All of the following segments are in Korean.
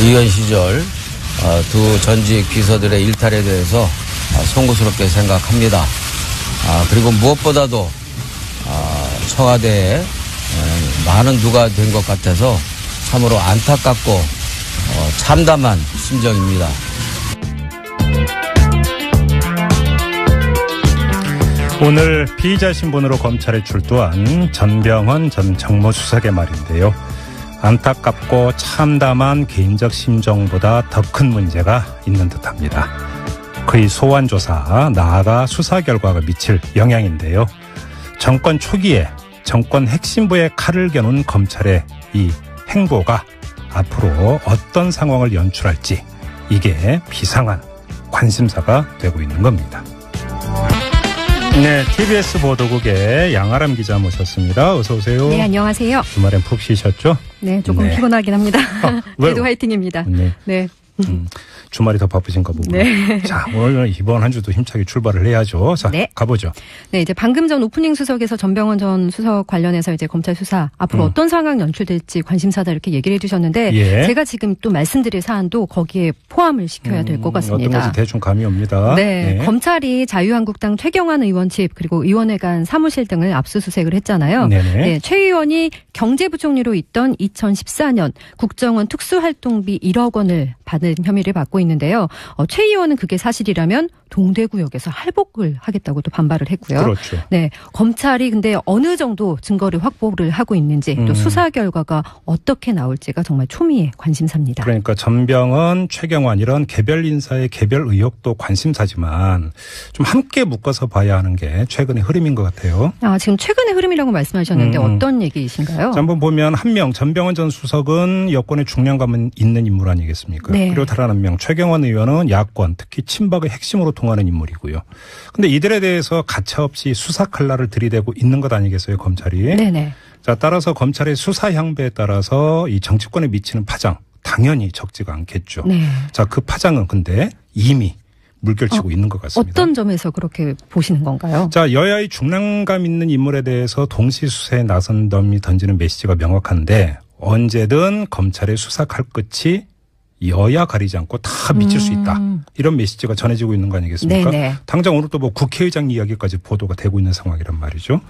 위원 시절 두 전직 비서들의 일탈에 대해서 송구스럽게 생각합니다. 그리고 무엇보다도 청와대에 많은 누가 된 것 같아서 참으로 안타깝고 참담한 심정입니다. 오늘 피의자 신분으로 검찰에 출두한 전병헌 전 정무수석의 말인데요. 안타깝고 참담한 개인적 심정보다 더 큰 문제가 있는 듯합니다. 그의 소환 조사, 나아가 수사 결과가 미칠 영향인데요. 정권 초기에 정권 핵심부에 칼을 겨눈 검찰의 이 행보가 앞으로 어떤 상황을 연출할지, 이게 비상한 관심사가 되고 있는 겁니다. 네, TBS 보도국의 양아람 기자 모셨습니다. 어서 오세요. 네, 안녕하세요. 주말엔 푹 쉬셨죠? 네, 조금 피곤하긴 합니다. 그래도 화이팅입니다. 네. 주말이 더 바쁘신가 보군요. 네. 자, 오늘 이번 한 주도 힘차게 출발을 해야죠. 자, 네. 가보죠. 네, 이제 방금 전 오프닝 수석에서 전병헌 전 수석 관련해서 이제 검찰 수사 앞으로 어떤 상황 연출될지 관심사다 이렇게 얘기를 해주셨는데, 예. 제가 지금 또 말씀드릴 사안도 거기에 포함을 시켜야 될 것 같습니다. 어떤 것이 대충 감이 옵니다. 네, 네. 검찰이 자유한국당 최경환 의원 집 그리고 의원회 간 사무실 등을 압수수색을 했잖아요. 네네. 네, 최 의원이 경제부총리로 있던 2014년 국정원 특수활동비 1억 원을 받은 혐의를 받고 있는데요. 최 의원은 그게 사실이라면 동대구역에서 할복을 하겠다고 또 반발을 했고요. 그렇죠. 네, 검찰이 근데 어느 정도 증거를 확보를 하고 있는지 또 수사 결과가 어떻게 나올지가 정말 초미의 관심사입니다. 그러니까 전병헌, 최경환 이런 개별 인사의 개별 의혹도 관심사지만 좀 함께 묶어서 봐야 하는 게 최근의 흐름인 것 같아요. 지금 최근의 흐름이라고 말씀하셨는데 어떤 얘기이신가요? 자, 한번 보면 한 명 전병헌 전 수석은 여권의 중량감은 있는 인물 아니겠습니까? 네. 그리고 다른 한 명 최경환 의원은 야권 특히 친박의 핵심으로 통하는 인물이고요. 근데 이들에 대해서 가차없이 수사 칼날을 들이대고 있는 것 아니겠어요, 검찰이? 네네. 자, 따라서 검찰의 수사 향배에 따라서 이 정치권에 미치는 파장 당연히 적지가 않겠죠. 네. 자, 그 파장은 근데 이미 물결치고 있는 것 같습니다. 어떤 점에서 그렇게 보시는 건가요? 자, 여야의 중량감 있는 인물에 대해서 동시 수사에 나선 덤이 던지는 메시지가 명확한데, 언제든 검찰의 수사 칼끝이 여야 가리지 않고 다 미칠 수 있다. 이런 메시지가 전해지고 있는 거 아니겠습니까? 네네. 당장 오늘 또 뭐 국회의장 이야기까지 보도가 되고 있는 상황이란 말이죠.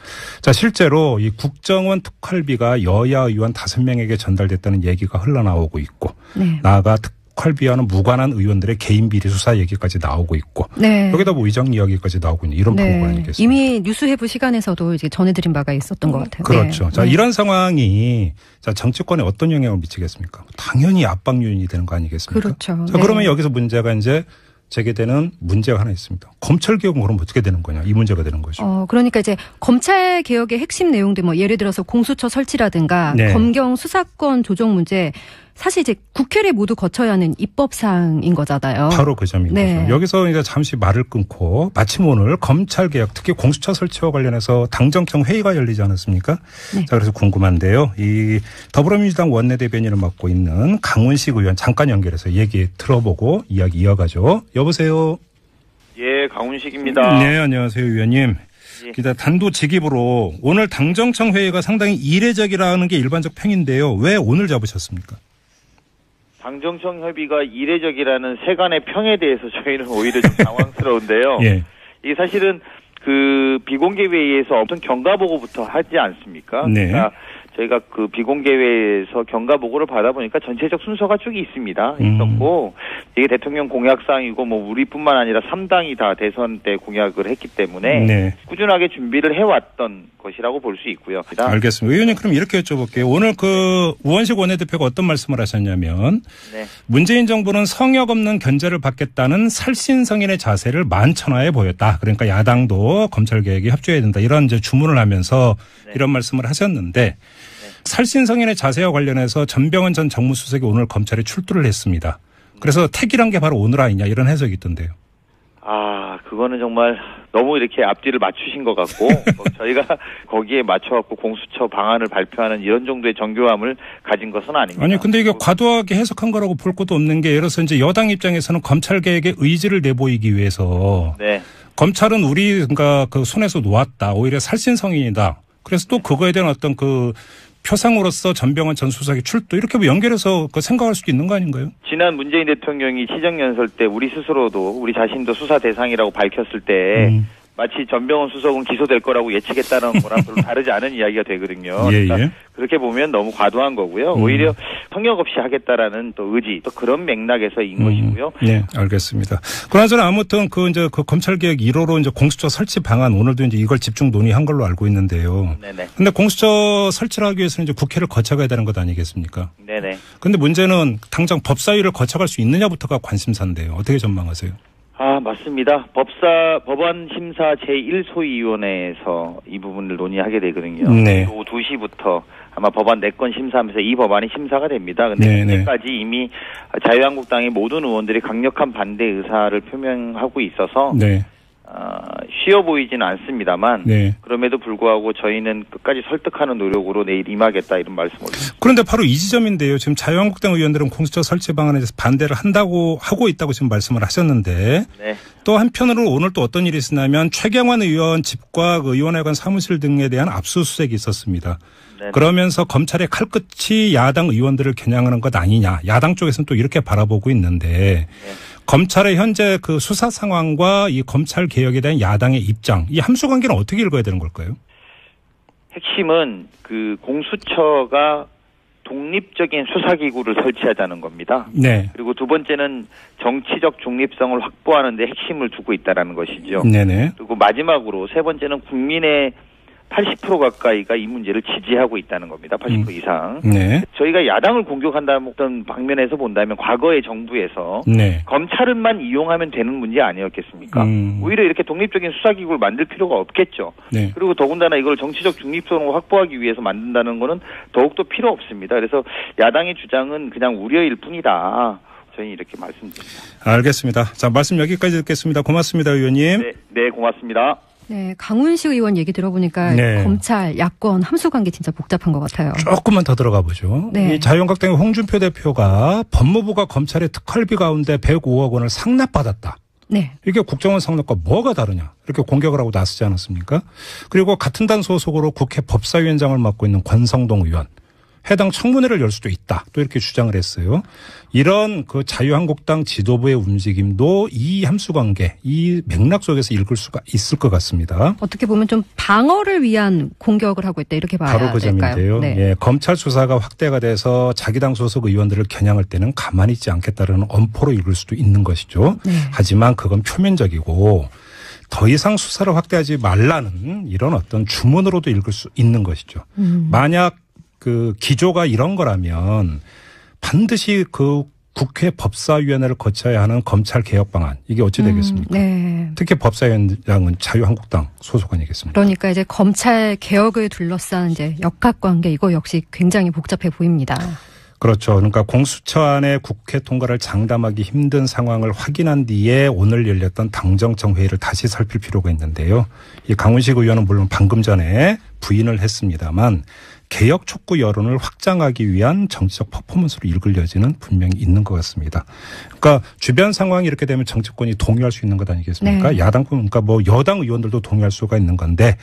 자, 실제로 이 국정원 특활비가 여야 의원 5명에게 전달됐다는 얘기가 흘러나오고 있고, 네. 나아가 특활비와는 무관한 의원들의 개인 비리 수사 얘기까지 나오고 있고, 네. 여기다 뭐 의장 이야기까지 나오고 있는 이런 네. 프로그램 아니겠습니까? 이미 뉴스해부 시간에서도 이제 전해드린 바가 있었던 것 같아요. 그렇죠. 네. 자, 이런 상황이 자, 정치권에 어떤 영향을 미치겠습니까? 당연히 압박 요인이 되는 거 아니겠습니까? 그렇죠. 자, 네. 그러면 여기서 문제가 이제 제기되는 문제가 하나 있습니다. 검찰 개혁은 그럼 어떻게 되는 거냐? 이 문제가 되는 거죠. 그러니까 이제 검찰 개혁의 핵심 내용들 뭐 예를 들어서 공수처 설치라든가 네. 검경 수사권 조정 문제, 사실 이제 국회를 모두 거쳐야 하는 입법사항인 거잖아요. 바로 그 점인 네. 거죠. 여기서 이제 잠시 말을 끊고 마침 오늘 검찰 개혁, 특히 공수처 설치와 관련해서 당정청 회의가 열리지 않았습니까? 네. 자, 그래서 궁금한데요. 이 더불어민주당 원내대변인을 맡고 있는 강훈식 의원 잠깐 연결해서 얘기 들어보고 이야기 이어가죠. 여보세요. 예, 강훈식입니다. 네, 안녕하세요, 의원님. 예. 기자 단도직입으로 오늘 당정청 회의가 상당히 이례적이라는 게 일반적 평인데요. 왜 오늘 잡으셨습니까? 당정청 협의가 이례적이라는 세간의 평에 대해서 저희는 오히려 좀 당황스러운데요. 예. 이게 사실은 그 비공개 회의에서 엄청 경과보고부터 하지 않습니까? 네. 그러니까 저희가 그 비공개 회의에서 경과보고를 받아보니까 전체적 순서가 쭉 있었고 이게 대통령 공약사항이고 뭐 우리뿐만 아니라 3당이 다 대선 때 공약을 했기 때문에 네. 꾸준하게 준비를 해왔던 것이라고 볼 수 있고요. 알겠습니다. 의원님 그럼 이렇게 여쭤볼게요. 오늘 그 우원식 원내대표가 어떤 말씀을 하셨냐면 네. 문재인 정부는 성역 없는 견제를 받겠다는 살신성인의 자세를 만천하에 보였다. 그러니까 야당도 검찰개혁에 협조해야 된다. 이런 이제 주문을 하면서 네. 이런 말씀을 하셨는데 살신성인의 자세와 관련해서 전병헌 전 정무수석이 오늘 검찰에 출두를 했습니다. 그래서 택이란 게 바로 오늘 아니냐 이런 해석이 있던데요. 그거는 정말 너무 이렇게 앞뒤를 맞추신 것 같고 저희가 거기에 맞춰갖고 공수처 방안을 발표하는 이런 정도의 정교함을 가진 것은 아닙니다. 아니 근데 이게 과도하게 해석한 거라고 볼 것도 없는 게 예를 들어서 이제 여당 입장에서는 검찰 개혁의 의지를 내보이기 위해서 네. 검찰은 우리 그러니까 그 손에서 놓았다. 오히려 살신성인이다. 그래서 또 그거에 대한 어떤 그 표상으로서 전병헌 전 수석의 출두 이렇게 뭐 연결해서 생각할 수도 있는 거 아닌가요? 지난 문재인 대통령이 시정연설 때 우리 스스로도 우리 자신도 수사 대상이라고 밝혔을 때 마치 전병헌 수석은 기소될 거라고 예측했다는 거랑 별로 다르지 않은 이야기가 되거든요. 예, 그러니까 예. 그렇게 보면 너무 과도한 거고요. 오히려 성역 없이 하겠다라는 또 의지, 또 그런 맥락에서인 것이고요. 네, 알겠습니다. 그나저나 아무튼 그 검찰개혁 1호로 이제 공수처 설치 방안 오늘도 이제 이걸 집중 논의한 걸로 알고 있는데요. 네네. 근데 공수처 설치를 하기 위해서는 이제 국회를 거쳐가야 되는 것 아니겠습니까? 네네. 근데 문제는 당장 법사위를 거쳐갈 수 있느냐부터가 관심사인데요. 어떻게 전망하세요? 맞습니다. 법안 심사 제1소위원회에서 이 부분을 논의하게 되거든요. 네. 오후 2시부터 아마 법안 4건 심사하면서 이 법안이 심사가 됩니다. 근데 현재까지 이미 자유한국당의 모든 의원들이 강력한 반대 의사를 표명하고 있어서 네. 쉬워 보이지는 않습니다만 네. 그럼에도 불구하고 저희는 끝까지 설득하는 노력으로 내일 임하겠다 이런 말씀을 드립니다. 그런데 바로 이 지점인데요. 지금 자유한국당 의원들은 공수처 설치 방안에 대해서 반대를 하고 있다고 지금 말씀을 하셨는데 네. 또 한편으로 오늘 또 어떤 일이 있었냐면 최경환 의원 집과 그 의원회관 사무실 등에 대한 압수수색이 있었습니다. 네네. 그러면서 검찰의 칼끝이 야당 의원들을 겨냥하는 것 아니냐. 야당 쪽에서는 또 이렇게 바라보고 있는데 검찰의 현재 그 수사 상황과 이 검찰 개혁에 대한 야당의 입장, 이 함수관계는 어떻게 읽어야 되는 걸까요? 핵심은 그 공수처가 독립적인 수사기구를 설치하자는 겁니다. 네. 그리고 두 번째는 정치적 중립성을 확보하는 데 핵심을 두고 있다는 것이죠. 네네. 그리고 마지막으로 세 번째는 국민의 80% 가까이가 이 문제를 지지하고 있다는 겁니다. 80% 이상. 네. 저희가 야당을 공격한다는 어떤 방면에서 본다면 과거의 정부에서 네. 검찰은만 이용하면 되는 문제 아니었겠습니까? 오히려 이렇게 독립적인 수사기구를 만들 필요가 없겠죠. 네. 그리고 더군다나 이걸 정치적 중립성을 확보하기 위해서 만든다는 거는 더욱더 필요 없습니다. 그래서 야당의 주장은 그냥 우려일 뿐이다. 저희는 이렇게 말씀드립니다. 알겠습니다. 자, 말씀 여기까지 듣겠습니다. 고맙습니다, 의원님. 네, 고맙습니다. 네, 강훈식 의원 얘기 들어보니까 네. 검찰, 야권 함수관계 진짜 복잡한 것 같아요. 조금만 더 들어가 보죠. 네. 이 자유한국당의 홍준표 대표가 법무부가 검찰의 특활비 가운데 105억 원을 상납받았다. 네. 이게 국정원 상납과 뭐가 다르냐. 이렇게 공격을 하고 나서지 않았습니까? 그리고 같은 단 소속으로 국회 법사위원장을 맡고 있는 권성동 의원. 해당 청문회를 열 수도 있다. 또 이렇게 주장을 했어요. 이런 그 자유한국당 지도부의 움직임도 이 함수관계, 이 맥락 속에서 읽을 수가 있을 것 같습니다. 어떻게 보면 좀 방어를 위한 공격을 하고 있다 이렇게 봐야 바로 그 될까요? 점인데요. 네. 예, 검찰 수사가 확대가 돼서 자기 당 소속 의원들을 겨냥할 때는 가만히 있지 않겠다는 엄포로 읽을 수도 있는 것이죠. 네. 하지만 그건 표면적이고 더 이상 수사를 확대하지 말라는 이런 어떤 주문으로도 읽을 수 있는 것이죠. 만약 그 기조가 이런 거라면 반드시 그 국회 법사위원회를 거쳐야 하는 검찰 개혁 방안 이게 어찌 되겠습니까? 네. 특히 법사위원장은 자유한국당 소속 아니겠습니까? 그러니까 이제 검찰 개혁을 둘러싼 이제 역학관계 이거 역시 굉장히 복잡해 보입니다. 그렇죠. 그러니까 공수처 안에 국회 통과를 장담하기 힘든 상황을 확인한 뒤에 오늘 열렸던 당정청 회의를 다시 살필 필요가 있는데요. 이 강훈식 의원은 물론 방금 전에 부인을 했습니다만 개혁 촉구 여론을 확장하기 위한 정치적 퍼포먼스로 읽을 여지는 분명히 있는 것 같습니다. 그러니까 주변 상황이 이렇게 되면 정치권이 동의할 수 있는 것 아니겠습니까? 네. 야당, 그러니까 뭐 여당 의원들도 동의할 수가 있는 건데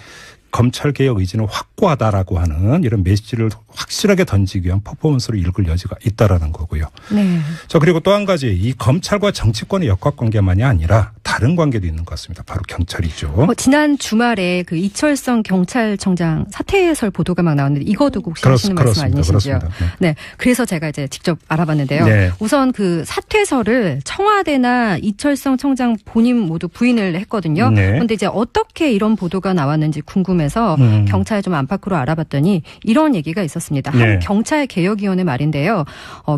검찰 개혁 의지는 확고하다라고 하는 이런 메시지를 확실하게 던지기 위한 퍼포먼스로 읽을 여지가 있다라는 거고요. 네. 자, 그리고 또 한 가지 이 검찰과 정치권의 역학관계만이 아니라 다른 관계도 있는 것 같습니다. 바로 경찰이죠. 지난 주말에 그 이철성 경찰청장 사퇴 해설 보도가 막 나왔는데 이거도 혹시 하시는 말씀 아니신지요? 그렇습니다. 네. 그래서 제가 이제 직접 알아봤는데요. 네. 우선 그 사퇴설을 청와대나 이철성 청장 본인 모두 부인을 했거든요. 네. 그런데 이제 어떻게 이런 보도가 나왔는지 궁금해서 경찰 좀 안팎으로 알아봤더니 이런 얘기가 있었습니다. 네. 한 경찰개혁위원회 말인데요.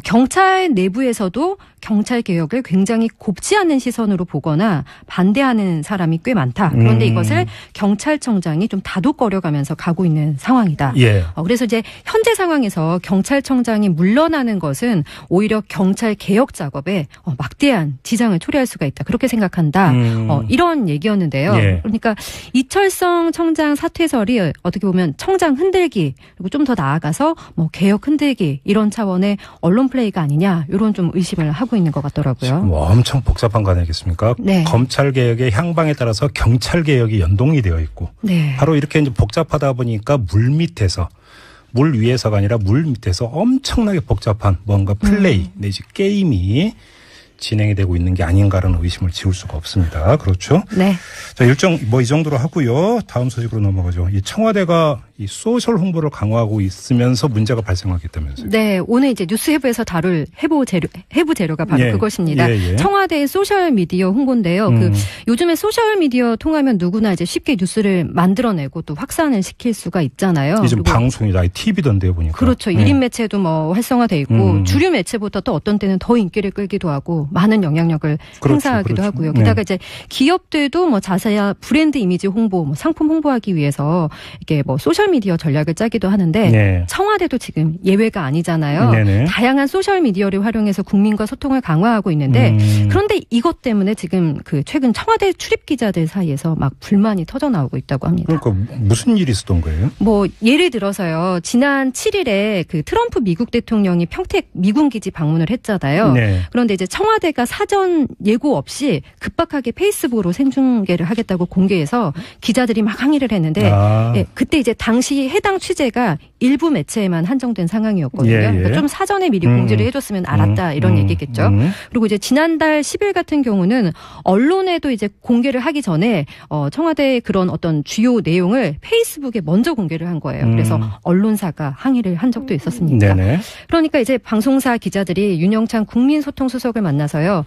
경찰 내부에서도 경찰 개혁을 굉장히 곱지 않은 시선으로 보거나 반대하는 사람이 꽤 많다. 그런데 이것을 경찰청장이 좀 다독거려가면서 가고 있는 상황이다. 예. 그래서 이제 현재 상황에서 경찰청장이 물러나는 것은 오히려 경찰 개혁 작업에 막대한 지장을 초래할 수가 있다. 그렇게 생각한다. 이런 얘기였는데요. 예. 그러니까 이철성 청장 사퇴설이 어떻게 보면 청장 흔들기 그리고 좀 더 나아가서 뭐 개혁 흔들기 이런 차원의 언론 플레이가 아니냐 이런 좀 의심을 하고 있는 것 같더라고요. 뭐 엄청 복잡한 거 아니겠습니까? 네. 검찰 개혁의 향방에 따라서 경찰 개혁이 연동이 되어 있고 네. 바로 이렇게 이제 복잡하다 보니까 물밑에서 물 위에서가 아니라 물 밑에서 엄청나게 복잡한 뭔가 플레이 내지 게임이 진행이 되고 있는 게 아닌가라는 의심을 지울 수가 없습니다. 그렇죠? 네. 자, 일정 이 정도로 하고요. 다음 소식으로 넘어가죠. 이 청와대가 이 소셜 홍보를 강화하고 있으면서 문제가 발생하겠다면서요. 네, 오늘 이제 뉴스해부에서 다룰 해부 재료가 바로 예. 그것입니다. 예. 청와대 소셜 미디어 홍보인데요. 요즘에 소셜 미디어 통하면 누구나 이제 쉽게 뉴스를 만들어내고 또 확산을 시킬 수가 있잖아요. 요즘 방송이다, TV던데요 보니까. 그렇죠. 1인 매체도 뭐 활성화돼 있고 주류 매체보다 또 어떤 때는 더 인기를 끌기도 하고 많은 영향력을 행사하기도 하고요. 게다가 이제 기업들도 뭐 자세한 브랜드 이미지 홍보, 뭐 상품 홍보하기 위해서 이게 뭐 소셜 미디어 전략을 짜기도 하는데 청와대도 지금 예외가 아니잖아요. 네네. 다양한 소셜 미디어를 활용해서 국민과 소통을 강화하고 있는데 그런데 이것 때문에 지금 그 최근 청와대 출입 기자들 사이에서 막 불만이 터져 나오고 있다고 합니다. 그러니까 무슨 일이 있었던 거예요? 뭐 예를 들어서요. 지난 7일에 그 트럼프 미국 대통령이 평택 미군 기지 방문을 했잖아요. 네. 그런데 이제 청와대가 사전 예고 없이 급박하게 페이스북으로 생중계를 하겠다고 공개해서 기자들이 막 항의를 했는데 예, 그때 이제 당시 해당 취재가 일부 매체에만 한정된 상황이었거든요. 그러니까 좀 사전에 미리 공지를 해줬으면 알았다 이런 얘기겠죠. 그리고 이제 지난달 10일 같은 경우는 언론에도 이제 공개를 하기 전에 청와대의 그런 어떤 주요 내용을 페이스북에 먼저 공개를 한 거예요. 그래서 언론사가 항의를 한 적도 있었습니다. 네네. 그러니까 이제 방송사 기자들이 윤영찬 국민소통수석을 만나서요.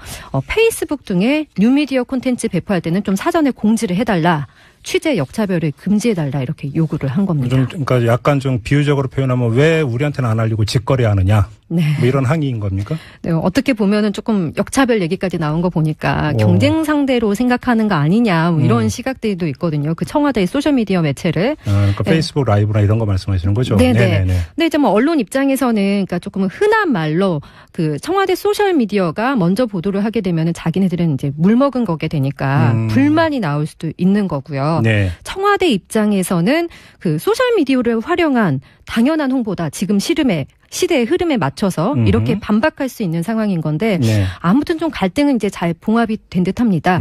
페이스북 등의 뉴미디어 콘텐츠 배포할 때는 좀 사전에 공지를 해달라. 취재 역차별을 금지해달라 이렇게 요구를 한 겁니다. 그러니까 약간 좀 비유적으로 표현하면 왜 우리한테는 안 알리고 직거래하느냐. 네. 뭐 이런 항의인 겁니까? 네, 어떻게 보면은 조금 역차별 얘기까지 나온 거 보니까 경쟁 상대로 생각하는 거 아니냐 뭐 이런 시각들도 있거든요. 그 청와대의 소셜 미디어 매체를. 그러니까 페이스북 라이브나 이런 거 말씀하시는 거죠? 네네. 근데 이제 뭐 언론 입장에서는 그러니까 조금 흔한 말로 그 청와대 소셜 미디어가 먼저 보도를 하게 되면은 자기네들은 이제 물 먹은 거게 되니까 불만이 나올 수도 있는 거고요. 네. 청와대 입장에서는 그 소셜 미디어를 활용한 당연한 홍보다 지금 시대의 흐름에 맞춰서 이렇게 반박할 수 있는 상황인 건데 아무튼 좀 갈등은 이제 잘 봉합이 된 듯합니다.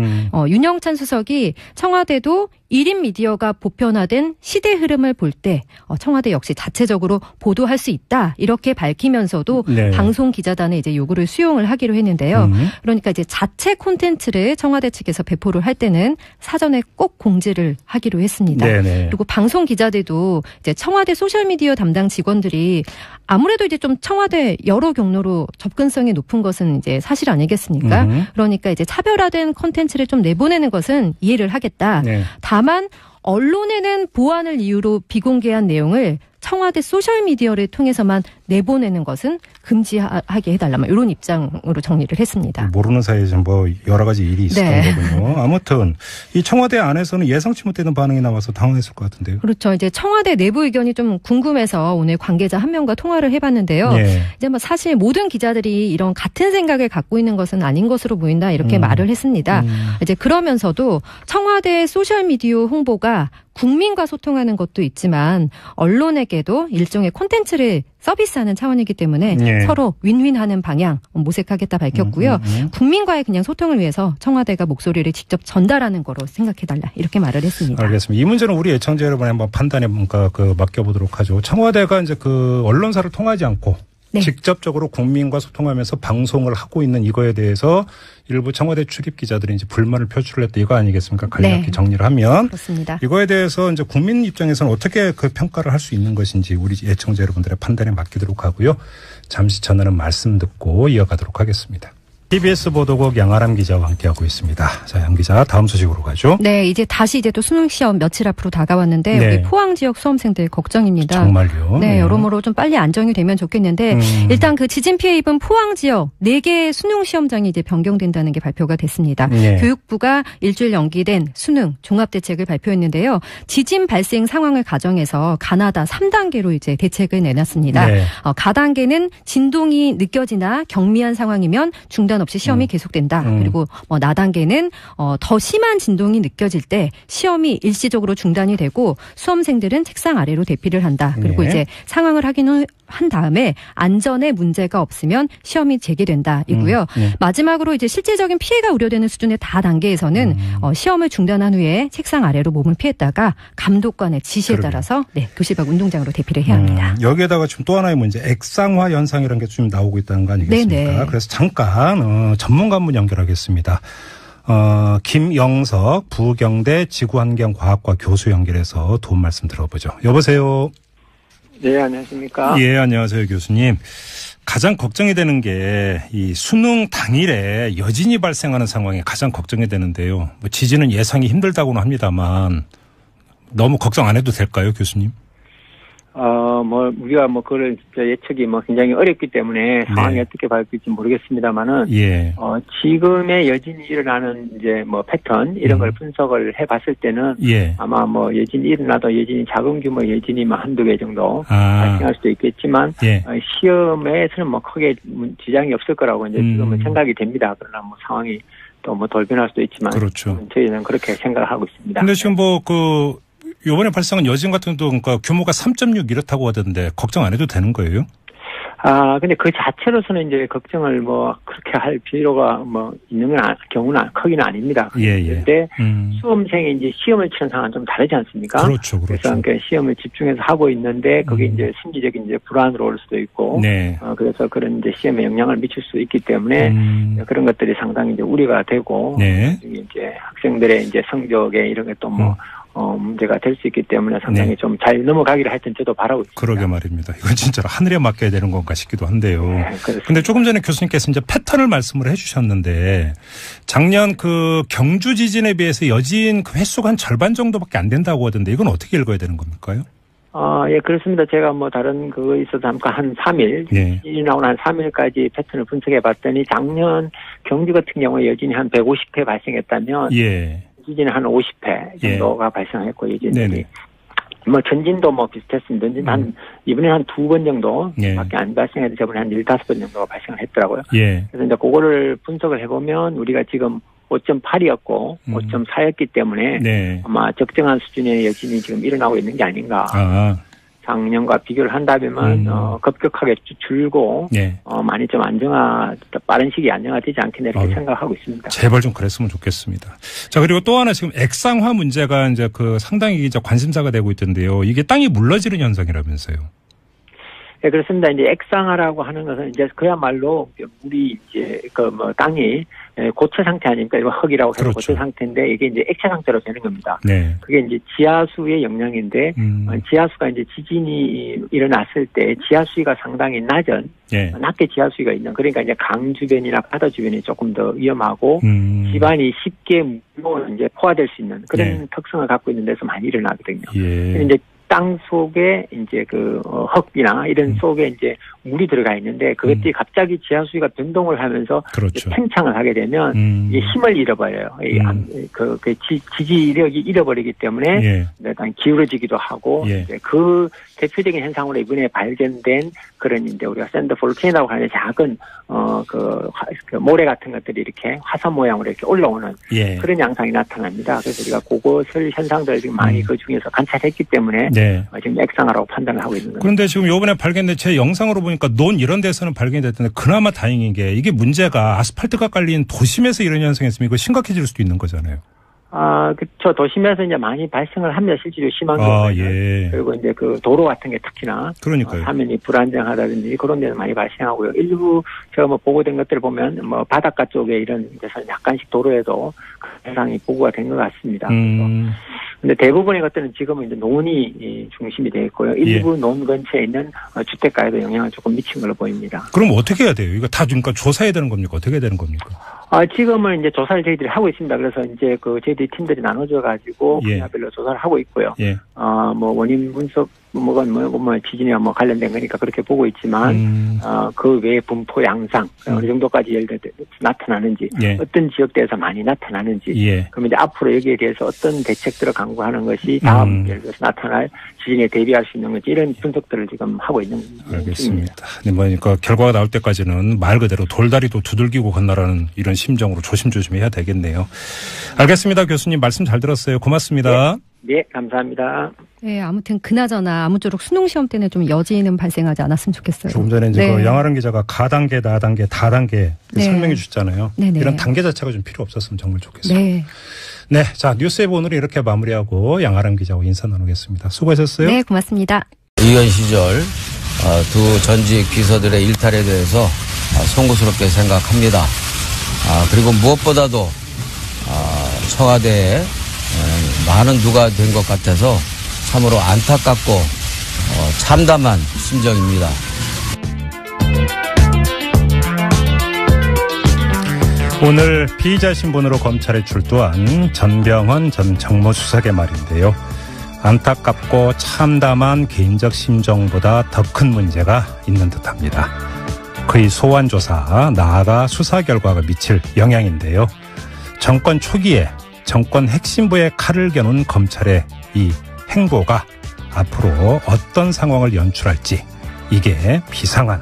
윤영찬 수석이 청와대도 1인 미디어가 보편화된 시대 흐름을 볼 때 청와대 역시 자체적으로 보도할 수 있다 이렇게 밝히면서도 방송 기자단의 이제 요구를 수용을 하기로 했는데요. 그러니까 이제 자체 콘텐츠를 청와대 측에서 배포를 할 때는 사전에 꼭 공지를 하기로 했습니다. 그리고 방송 기자들도 이제 청와대 소셜 미디어 담당 직원들이 아무래도 이제 좀 청와대 여러 경로로 접근성이 높은 것은 이제 사실 아니겠습니까? 그러니까 이제 차별화된 콘텐츠를 좀 내보내는 것은 이해를 하겠다. 다만 언론에는 보안을 이유로 비공개한 내용을 청와대 소셜미디어를 통해서만 내보내는 것은 금지하게 해달라. 이런 입장으로 정리를 했습니다. 모르는 사이에 좀 뭐 여러 가지 일이 있었던 거군요. 아무튼 이 청와대 안에서는 예상치 못했던 반응이 나와서 당황했을 것 같은데요. 그렇죠. 이제 청와대 내부 의견이 좀 궁금해서 오늘 관계자 한 명과 통화를 해봤는데요. 이제 뭐 사실 모든 기자들이 이런 같은 생각을 갖고 있는 것은 아닌 것으로 보인다 이렇게 말을 했습니다. 이제 그러면서도 청와대 소셜미디어 홍보가 국민과 소통하는 것도 있지만 언론에게도 일종의 콘텐츠를 서비스하는 차원이기 때문에 서로 윈윈하는 방향 모색하겠다 밝혔고요. 국민과의 그냥 소통을 위해서 청와대가 목소리를 직접 전달하는 거로 생각해달라 이렇게 말을 했습니다. 알겠습니다. 이 문제는 우리 애청자 여러분의 한번 판단에 뭔가 맡겨보도록 하죠. 청와대가 이제 그 언론사를 통하지 않고 직접적으로 국민과 소통하면서 방송을 하고 있는 이거에 대해서 일부 청와대 출입 기자들이 이제 불만을 표출을 했다 이거 아니겠습니까? 간략히 정리를 하면. 그렇습니다. 이거에 대해서 이제 국민 입장에서는 어떻게 그 평가를 할 수 있는 것인지 우리 애청자 여러분들의 판단에 맡기도록 하고요. 잠시 전하는 말씀 듣고 이어가도록 하겠습니다. TBS 보도국 양아람 기자와 함께하고 있습니다. 자, 양 기자 다음 소식으로 가죠. 네, 이제 또 수능 시험 며칠 앞으로 다가왔는데 우리 포항 지역 수험생들 걱정입니다. 정말요? 네, 여러모로 좀 빨리 안정이 되면 좋겠는데 일단 그 지진 피해 입은 포항 지역 4개의 수능 시험장이 이제 변경된다는 게 발표가 됐습니다. 교육부가 일주일 연기된 수능 종합 대책을 발표했는데요. 지진 발생 상황을 가정해서 가나다 3단계로 이제 대책을 내놨습니다. 가단계는 진동이 느껴지나 경미한 상황이면 중단 없이 시험이 계속된다. 그리고 나단계는 더 심한 진동이 느껴질 때 시험이 일시적으로 중단이 되고 수험생들은 책상 아래로 대피를 한다. 그리고 이제 상황을 한 다음에 안전에 문제가 없으면 시험이 재개된다이고요. 네. 마지막으로 이제 실질적인 피해가 우려되는 수준의 다단계에서는 시험을 중단한 후에 책상 아래로 몸을 피했다가 감독관의 지시에 따라서 교실 밖 운동장으로 대피를 해야 합니다. 여기에다가 지금 또 하나의 문제, 액상화 현상이라는 게 좀 나오고 있다는 거 아니겠습니까? 네네. 그래서 잠깐 전문가 한 분 연결하겠습니다. 김영석 부경대 지구환경과학과 교수 연결해서 도움 말씀 들어보죠. 여보세요. 네, 안녕하십니까. 예, 안녕하세요, 교수님. 가장 걱정이 되는 게 이 수능 당일에 여진이 발생하는 상황이 가장 걱정이 되는데요. 뭐 지진은 예상이 힘들다고는 합니다만 너무 걱정 안 해도 될까요, 교수님? 우리가 그걸 진짜 예측이 굉장히 어렵기 때문에 상황이 네. 어떻게 바뀔지 모르겠습니다만은, 예. 지금의 여진이 일어나는 패턴, 이런 걸 분석을 해 봤을 때는, 예. 아마 여진이 일어나도 여진이 작은 규모 여진이 한두 개 정도 아. 발생할 수도 있겠지만, 예. 시험에서는 크게 지장이 없을 거라고 이제 지금은 생각이 됩니다. 그러나 상황이 또 돌변할 수도 있지만, 그렇죠. 저희는 그렇게 생각을 하고 있습니다. 근데 지금 요번에 발생한 여진 같은 경우도 그러니까 규모가 3.6 이렇다고 하던데 걱정 안 해도 되는 거예요? 근데 그 자체로서는 이제 걱정을 그렇게 할 필요가 있는 경우는 크기는 아닙니다. 예. 그런데 수험생이 이제 시험을 치는 상황은 좀 다르지 않습니까? 그렇죠. 그래서 시험을 집중해서 하고 있는데 그게 이제 심리적인 불안으로 올 수도 있고, 네. 그래서 그런 이제 시험에 영향을 미칠 수 있기 때문에 그런 것들이 상당히 이제 우려가 되고, 네. 이제 학생들의 이제 성적에 이런 게 또 문제가 될 수 있기 때문에 상당히 네. 좀 잘 넘어가기를 하여튼 저도 바라고 있습니다. 그러게 말입니다. 이건 진짜로 하늘에 맡겨야 되는 건가 싶기도 한데요. 네, 그렇습니다. 근데 조금 전에 교수님께서 이제 패턴을 말씀을 해 주셨는데 작년 경주 지진에 비해서 여진 횟수가 한 절반 정도밖에 안 된다고 하던데 이건 어떻게 읽어야 되는 겁니까요? 예, 그렇습니다. 제가 다른 그거 있어서 잠깐 한 3일, 예. 지진이 나오는 한 3일까지 패턴을 분석해 봤더니 작년 경주 같은 경우에 여진이 한 150회 발생했다면, 예. 지진은 한 50회 정도가 발생했고, 여진들이. 네네. 전진도 비슷했습니다. 전진 이번에 한 2번 정도 예. 밖에 안 발생해도 저번에 한 15번 정도가 발생을 했더라고요. 예. 그래서 이제 그거를 분석을 해보면 우리가 지금 5.8이었고 5.4였기 때문에 네. 아마 적정한 수준의 여진이 지금 일어나고 있는 게 아닌가. 작년과 비교를 한다면 급격하게 줄고 네. 많이 좀 빠른 시기에 안정화되지 않겠나 이렇게 생각하고 있습니다. 제발 좀 그랬으면 좋겠습니다. 자, 그리고 또 하나 지금 액상화 문제가 이제 상당히 이제 관심사가 되고 있던데요. 이게 땅이 물러지는 현상이라면서요. 네, 그렇습니다. 이제 액상화라고 하는 것은 이제 그야말로 물이 이제 땅이 고체 상태 아닙니까? 이거 흙이라고 해서 그렇죠. 고체 상태인데 이게 이제 액체 상태로 되는 겁니다. 네. 그게 이제 지하수의 영향인데 지하수가 이제 지진이 일어났을 때 지하수위가 상당히 낮게 지하수위가 있는 그러니까 이제 강 주변이나 바다 주변이 조금 더 위험하고 집안이 쉽게 물로 이제 포화될 수 있는 그런 특성을 갖고 있는 데서 많이 일어나거든요. 예. 이제 땅 속에 이제 흙이나 이런 속에 이제 물이 들어가 있는데 그것들이 갑자기 지하수위가 변동을 하면서 그렇죠. 팽창을 하게 되면 이게 힘을 잃어버려요. 지지력이 잃어버리기 때문에 약간 기울어지기도 하고 이제 그 대표적인 현상으로 이번에 발견된 그런 이제 우리가 샌드 볼케이노라고 하는 작은 모래 같은 것들이 이렇게 화산 모양으로 이렇게 올라오는 그런 양상이 나타납니다. 그래서 우리가 그것을 현상들을 지금 많이 그 중에서 관찰했기 때문에 지금 액상화라고 판단을 하고 있는 겁니다. 그런데 지금 이번에 발견된 제 영상으로 보니까 논 이런 데서는 발견이 됐는데 그나마 다행인 게 이게 문제가 아스팔트가 깔린 도심에서 이런 현상이 있으면 이거 심각해질 수도 있는 거잖아요. 그렇죠. 도심에서 이제 많이 발생을 합니다. 실제로 심한 경우에는. 그리고 이제 도로 같은 게 특히나. 그러니까요. 화면이 불안정하다든지 그런 데는 많이 발생하고요. 일부 제가 보고된 것들을 보면 바닷가 쪽에 이런 데서 약간씩 도로에도 그 현상이 보고가 된 것 같습니다. 근데 대부분의 것들은 지금은 이제 논이 중심이 되어 있고요. 일부 논 근처에 있는 주택가에도 영향을 조금 미친 걸로 보입니다. 그럼 어떻게 해야 돼요? 이거 다 그러니까 조사해야 되는 겁니까? 어떻게 해야 되는 겁니까? 지금은 이제 조사를 저희들이 하고 있습니다. 그래서 이제 저희들이 팀들이 나눠져 가지고 분야별로 조사를 하고 있고요. 원인 분석 지진이와 관련된 거니까 그렇게 보고 있지만 그 외에 분포 양상 어느 정도까지 예를 들어 나타나는지 어떤 지역대에서 많이 나타나는지 그럼 이제 앞으로 여기에 대해서 어떤 대책들을 강구하는 것이 다음 예를 들어서 나타날 지진에 대비할 수 있는 건지 이런 분석들을 지금 하고 있는 알겠습니다. 네, 그러니까 결과가 나올 때까지는 말 그대로 돌다리도 두들기고 건너라는 이런 심정으로 조심조심 해야 되겠네요. 알겠습니다. 교수님 말씀 잘 들었어요. 고맙습니다. 네, 감사합니다. 네, 아무튼 그나저나 아무쪼록 수능 시험 때는 좀 여지는 발생하지 않았으면 좋겠어요. 조금 전에 이제 그 양아름 기자가 가단계, 나단계, 다단계 설명해 주셨잖아요. 네네. 이런 단계 자체가 좀 필요 없었으면 정말 좋겠어요. 네. 네, 자 뉴스앱 오늘은 이렇게 마무리하고 양아름 기자와 인사 나누겠습니다. 수고하셨어요. 네, 고맙습니다. 의원 시절 두 전직 비서들의 일탈에 대해서 송구스럽게 생각합니다. 그리고 무엇보다도 청와대에 많은 누가 된 것 같아서 참으로 안타깝고 참담한 심정입니다. 오늘 피의자 신분으로 검찰에 출두한 전병헌 전 정무수석의 말인데요. 안타깝고 참담한 개인적 심정보다 더 큰 문제가 있는 듯합니다. 그의 소환 조사, 나아가 수사 결과가 미칠 영향인데요. 정권 초기에 정권 핵심부에 칼을 겨눈 검찰의 이 행보가 앞으로 어떤 상황을 연출할지 이게 비상한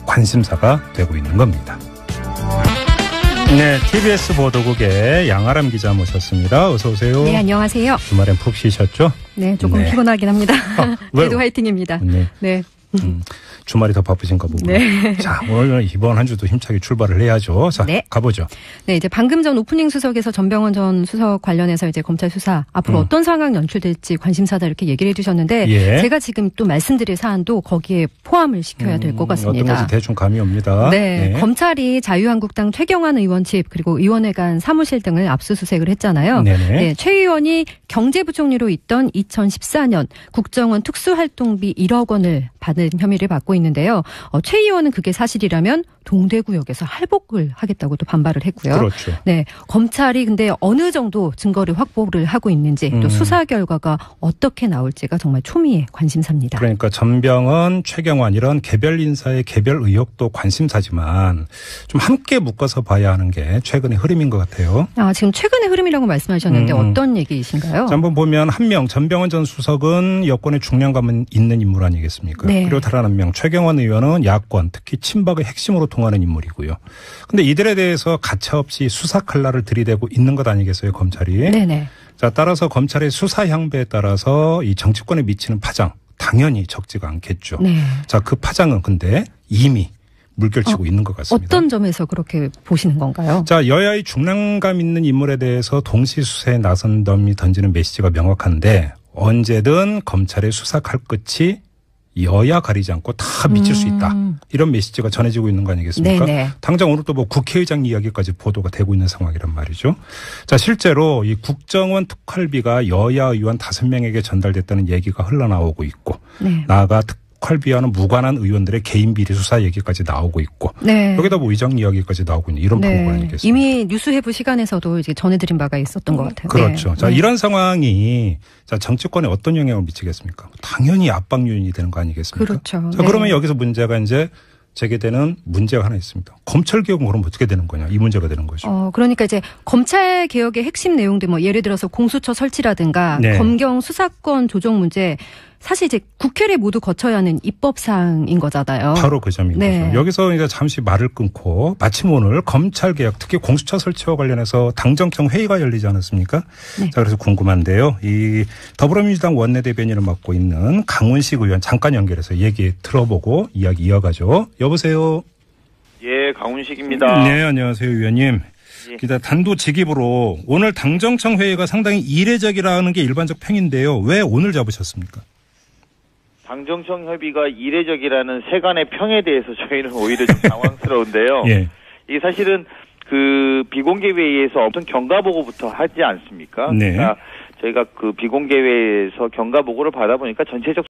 관심사가 되고 있는 겁니다. 네, TBS 보도국의 양아람 기자 모셨습니다. 어서 오세요. 네, 안녕하세요. 주말엔 푹 쉬셨죠? 네, 조금 피곤하긴 합니다. 그래도 화이팅입니다. 네. 주말이 더 바쁘신가 보고. 네. 자, 오늘 이번 한 주도 힘차게 출발을 해야죠. 자, 네. 가보죠. 네, 이제 방금 전 오프닝 수석에서 전병헌 전 수석 관련해서 이제 검찰 수사 앞으로 어떤 상황 연출될지 관심사다 이렇게 얘기를 해주셨는데 예. 제가 지금 또 말씀드릴 사안도 거기에 포함을 시켜야 될 것 같습니다. 어떤 것이 대충 감이 옵니다. 네, 네. 검찰이 자유한국당 최경환 의원 집 그리고 의원회 간 사무실 등을 압수수색을 했잖아요. 네네. 네, 최 의원이 경제부총리로 있던 2014년 국정원 특수활동비 1억 원을 받은 혐의를 받고 있는데요. 최 의원은 그게 사실이라면 동대구역에서 할복을 하겠다고 또 반발을 했고요. 그렇죠. 네, 검찰이 근데 어느 정도 증거를 확보를 하고 있는지 또 수사 결과가 어떻게 나올지가 정말 초미의 관심사입니다. 그러니까 전병헌, 최경환 이런 개별 인사의 개별 의혹도 관심사지만 좀 함께 묶어서 봐야 하는 게 최근의 흐름인 것 같아요. 지금 최근의 흐름이라고 말씀하셨는데 어떤 얘기이신가요? 자, 한번 보면 한 명 전병헌 전 수석은 여권의 중량감은 있는 인물 아니겠습니까? 네. 그리고 다른 한 명 최경환 의원은 야권 특히 친박의 핵심으로 통하는 인물이고요. 근데 이들에 대해서 가차없이 수사 칼날을 들이대고 있는 것 아니겠어요, 검찰이? 네네. 자, 따라서 검찰의 수사 향배에 따라서 이 정치권에 미치는 파장 당연히 적지가 않겠죠. 네. 자, 그 파장은 근데 이미 물결치고 있는 것 같습니다. 어떤 점에서 그렇게 보시는 건가요? 자, 여야의 중량감 있는 인물에 대해서 동시 수사에 나선 덤이 던지는 메시지가 명확한데 언제든 검찰의 수사 칼끝이 여야 가리지 않고 다 미칠 수 있다. 이런 메시지가 전해지고 있는 거 아니겠습니까? 네네. 당장 오늘 또 뭐 국회의장 이야기까지 보도가 되고 있는 상황이란 말이죠. 자, 실제로 이 국정원 특활비가 여야 의원 5명에게 전달됐다는 얘기가 흘러나오고 있고 네. 나아가 특활비와는 무관한 의원들의 개인 비리 수사 얘기까지 나오고 있고 네. 여기다 뭐 의장 이야기까지 나오고 있는 이런 네. 프로가 아니겠습니까? 이미 뉴스해부 시간에서도 이제 전해드린 바가 있었던 것 같아요. 그렇죠. 네. 자, 이런 상황이 자, 정치권에 어떤 영향을 미치겠습니까? 당연히 압박 요인이 되는 거 아니겠습니까? 그렇죠. 자, 그러면 네. 여기서 문제가 이제 제기되는 문제가 하나 있습니다. 검찰 개혁은 그럼 어떻게 되는 거냐? 이 문제가 되는 거죠. 그러니까 이제 검찰 개혁의 핵심 내용들 뭐 예를 들어서 공수처 설치라든가 네. 검경 수사권 조정 문제 사실 이제 국회를 모두 거쳐야 하는 입법사항인 거잖아요. 바로 그 점인 네. 거죠. 여기서 이제 잠시 말을 끊고 마침 오늘 검찰 개혁 특히 공수처 설치와 관련해서 당정청 회의가 열리지 않았습니까? 네. 자, 그래서 궁금한데요. 이 더불어민주당 원내대변인을 맡고 있는 강훈식 의원 잠깐 연결해서 얘기 들어보고 이야기 이어가죠. 여보세요. 예, 강훈식입니다. 네, 안녕하세요, 의원님. 예. 기자 단도직입으로 오늘 당정청 회의가 상당히 이례적이라는 게 일반적 평인데요. 왜 오늘 잡으셨습니까? 당정청 협의가 이례적이라는 세간의 평에 대해서 저희는 오히려 좀 당황스러운데요. 예. 이게 사실은 그 비공개 회의에서 엄청 경과보고부터 하지 않습니까? 네. 그러니까 저희가 그 비공개 회의에서 경과보고를 받아보니까 전체적